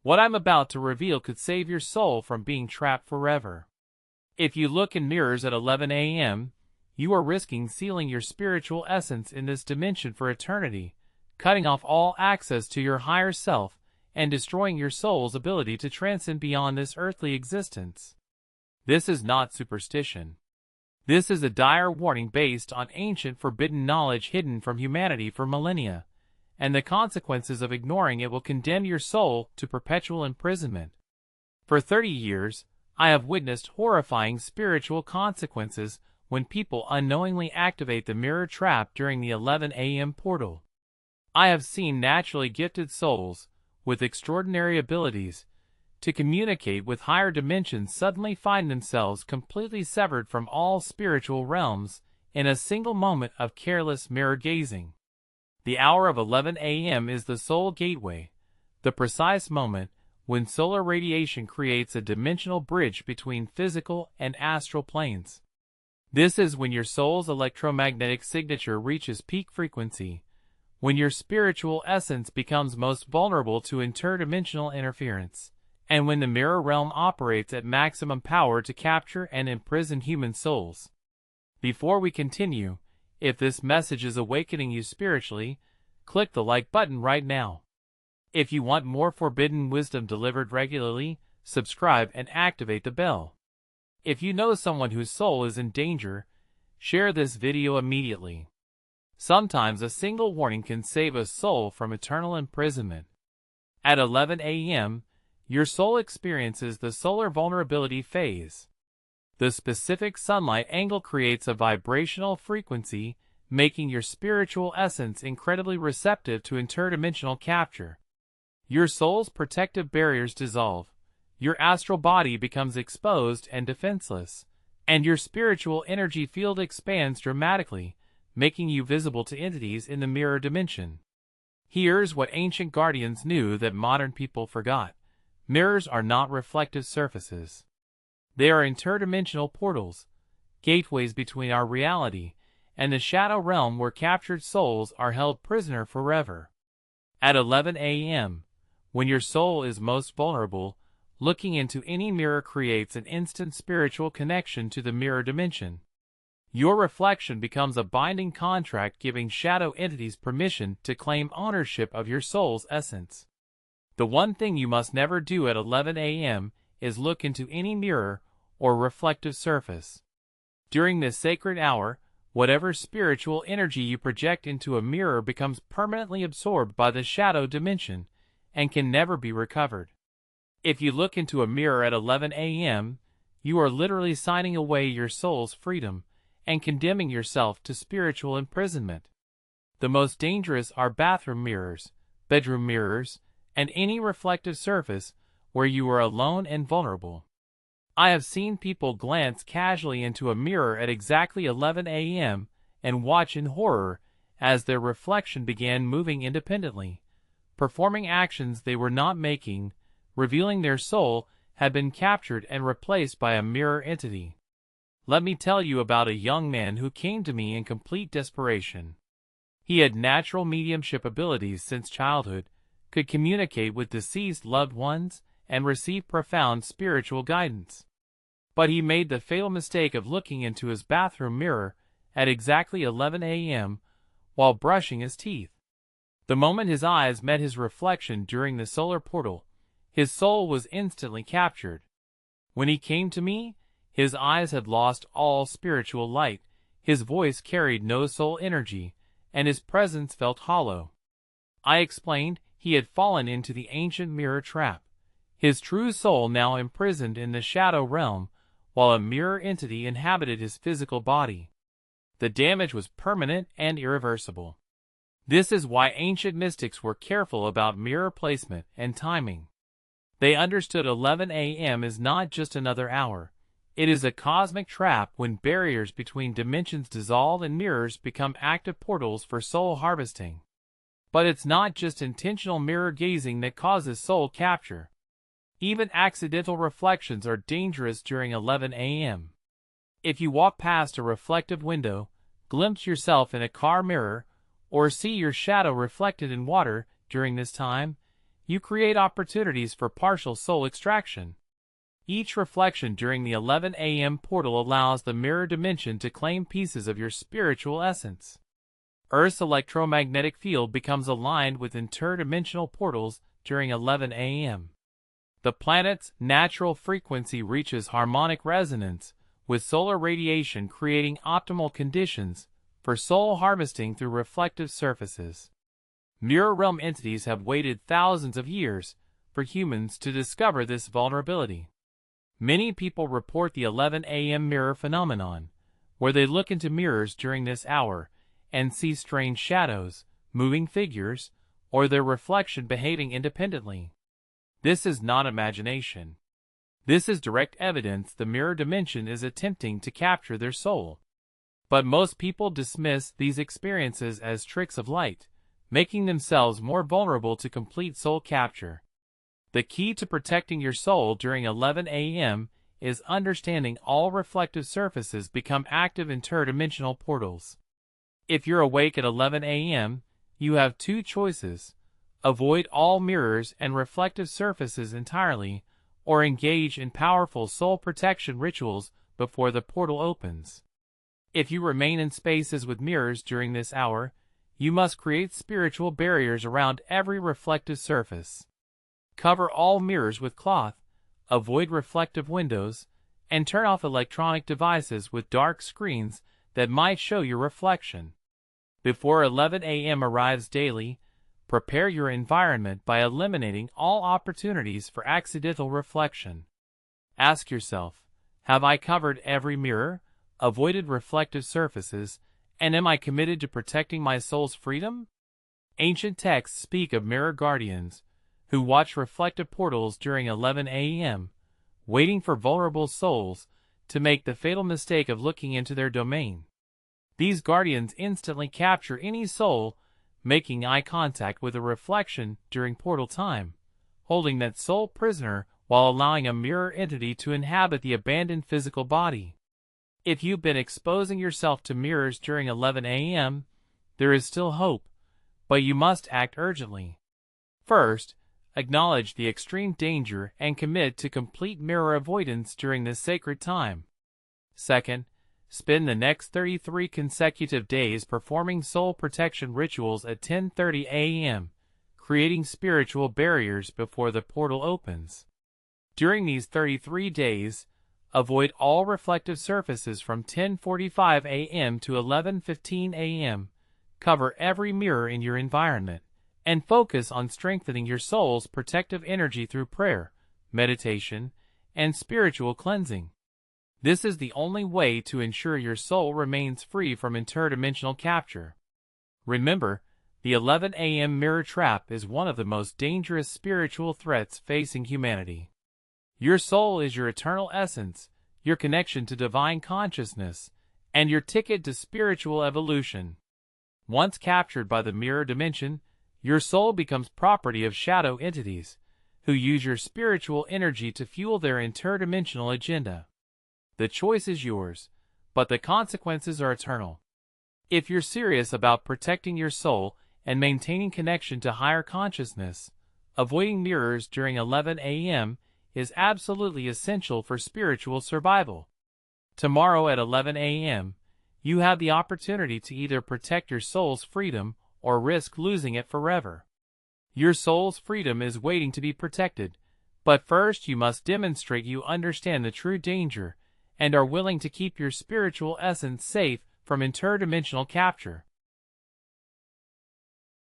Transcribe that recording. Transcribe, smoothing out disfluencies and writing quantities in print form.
What I'm about to reveal could save your soul from being trapped forever. If you look in mirrors at 11 a.m., you are risking sealing your spiritual essence in this dimension for eternity, cutting off all access to your higher self and destroying your soul's ability to transcend beyond this earthly existence. This is not superstition. This is a dire warning based on ancient forbidden knowledge hidden from humanity for millennia, and the consequences of ignoring it will condemn your soul to perpetual imprisonment. For 30 years, I have witnessed horrifying spiritual consequences when people unknowingly activate the mirror trap during the 11 a.m. portal. I have seen naturally gifted souls, with extraordinary abilities, to communicate with higher dimensions suddenly find themselves completely severed from all spiritual realms in a single moment of careless mirror gazing. The hour of 11 a.m. is the soul gateway, the precise moment when solar radiation creates a dimensional bridge between physical and astral planes. This is when your soul's electromagnetic signature reaches peak frequency, when your spiritual essence becomes most vulnerable to interdimensional interference, and when the mirror realm operates at maximum power to capture and imprison human souls. Before we continue, if this message is awakening you spiritually, click the like button right now. If you want more forbidden wisdom delivered regularly, subscribe and activate the bell. If you know someone whose soul is in danger, share this video immediately. Sometimes a single warning can save a soul from eternal imprisonment. At 11 a.m., your soul experiences the solar vulnerability phase. The specific sunlight angle creates a vibrational frequency, making your spiritual essence incredibly receptive to interdimensional capture. Your soul's protective barriers dissolve, your astral body becomes exposed and defenseless, and your spiritual energy field expands dramatically, making you visible to entities in the mirror dimension. Here's what ancient guardians knew that modern people forgot. Mirrors are not reflective surfaces. They are interdimensional portals, gateways between our reality and the shadow realm where captured souls are held prisoner forever. At 11 a.m., when your soul is most vulnerable, looking into any mirror creates an instant spiritual connection to the mirror dimension. Your reflection becomes a binding contract giving shadow entities permission to claim ownership of your soul's essence. The one thing you must never do at 11 a.m. is look into any mirror or reflective surface. During this sacred hour, whatever spiritual energy you project into a mirror becomes permanently absorbed by the shadow dimension and can never be recovered. If you look into a mirror at 11 a.m., you are literally signing away your soul's freedom and condemning yourself to spiritual imprisonment. The most dangerous are bathroom mirrors, bedroom mirrors, and any reflective surface where you are alone and vulnerable. I have seen people glance casually into a mirror at exactly 11 a.m. and watch in horror as their reflection began moving independently, performing actions they were not making, revealing their soul had been captured and replaced by a mirror entity. Let me tell you about a young man who came to me in complete desperation. He had natural mediumship abilities since childhood, could communicate with deceased loved ones, and receive profound spiritual guidance. But he made the fatal mistake of looking into his bathroom mirror at exactly 11 a.m. while brushing his teeth. The moment his eyes met his reflection during the solar portal, his soul was instantly captured. When he came to me, his eyes had lost all spiritual light, his voice carried no soul energy, and his presence felt hollow. I explained he had fallen into the ancient mirror trap, his true soul now imprisoned in the shadow realm, while a mirror entity inhabited his physical body. The damage was permanent and irreversible. This is why ancient mystics were careful about mirror placement and timing. They understood 11 a.m. is not just another hour. It is a cosmic trap when barriers between dimensions dissolve and mirrors become active portals for soul harvesting. But it's not just intentional mirror gazing that causes soul capture. Even accidental reflections are dangerous during 11 a.m. If you walk past a reflective window, glimpse yourself in a car mirror, or see your shadow reflected in water during this time, you create opportunities for partial soul extraction. Each reflection during the 11 a.m. portal allows the mirror dimension to claim pieces of your spiritual essence. Earth's electromagnetic field becomes aligned with interdimensional portals during 11 a.m. The planet's natural frequency reaches harmonic resonance with solar radiation, creating optimal conditions for soul harvesting through reflective surfaces. Mirror realm entities have waited thousands of years for humans to discover this vulnerability. Many people report the 11 a.m. mirror phenomenon, where they look into mirrors during this hour and see strange shadows, moving figures, or their reflection behaving independently. This is not imagination. This is direct evidence the mirror dimension is attempting to capture their soul. But most people dismiss these experiences as tricks of light, making themselves more vulnerable to complete soul capture. The key to protecting your soul during 11 a.m. is understanding all reflective surfaces become active interdimensional portals. If you're awake at 11 a.m., you have two choices: avoid all mirrors and reflective surfaces entirely, or engage in powerful soul protection rituals before the portal opens. If you remain in spaces with mirrors during this hour, you must create spiritual barriers around every reflective surface. Cover all mirrors with cloth, avoid reflective windows, and turn off electronic devices with dark screens that might show your reflection. Before 11 a.m. arrives daily, prepare your environment by eliminating all opportunities for accidental reflection. Ask yourself, have I covered every mirror, avoided reflective surfaces, and am I committed to protecting my soul's freedom? Ancient texts speak of mirror guardians, who watch reflective portals during 11 a.m., waiting for vulnerable souls to make the fatal mistake of looking into their domain. These guardians instantly capture any soul making eye contact with a reflection during portal time, holding that soul prisoner while allowing a mirror entity to inhabit the abandoned physical body. If you've been exposing yourself to mirrors during 11 a.m., there is still hope, but you must act urgently. First, acknowledge the extreme danger and commit to complete mirror avoidance during this sacred time. Second, spend the next 33 consecutive days performing soul protection rituals at 10:30 a.m., creating spiritual barriers before the portal opens. During these 33 days, avoid all reflective surfaces from 10:45 a.m. to 11:15 a.m., cover every mirror in your environment, and focus on strengthening your soul's protective energy through prayer, meditation, and spiritual cleansing. This is the only way to ensure your soul remains free from interdimensional capture. Remember, the 11 a.m. mirror trap is one of the most dangerous spiritual threats facing humanity. Your soul is your eternal essence, your connection to divine consciousness, and your ticket to spiritual evolution. Once captured by the mirror dimension, your soul becomes property of shadow entities, who use your spiritual energy to fuel their interdimensional agenda. The choice is yours, but the consequences are eternal. If you're serious about protecting your soul and maintaining connection to higher consciousness, avoiding mirrors during 11 a.m. is absolutely essential for spiritual survival. Tomorrow at 11 a.m., you have the opportunity to either protect your soul's freedom or risk losing it forever. Your soul's freedom is waiting to be protected, but first you must demonstrate you understand the true danger and are willing to keep your spiritual essence safe from interdimensional capture.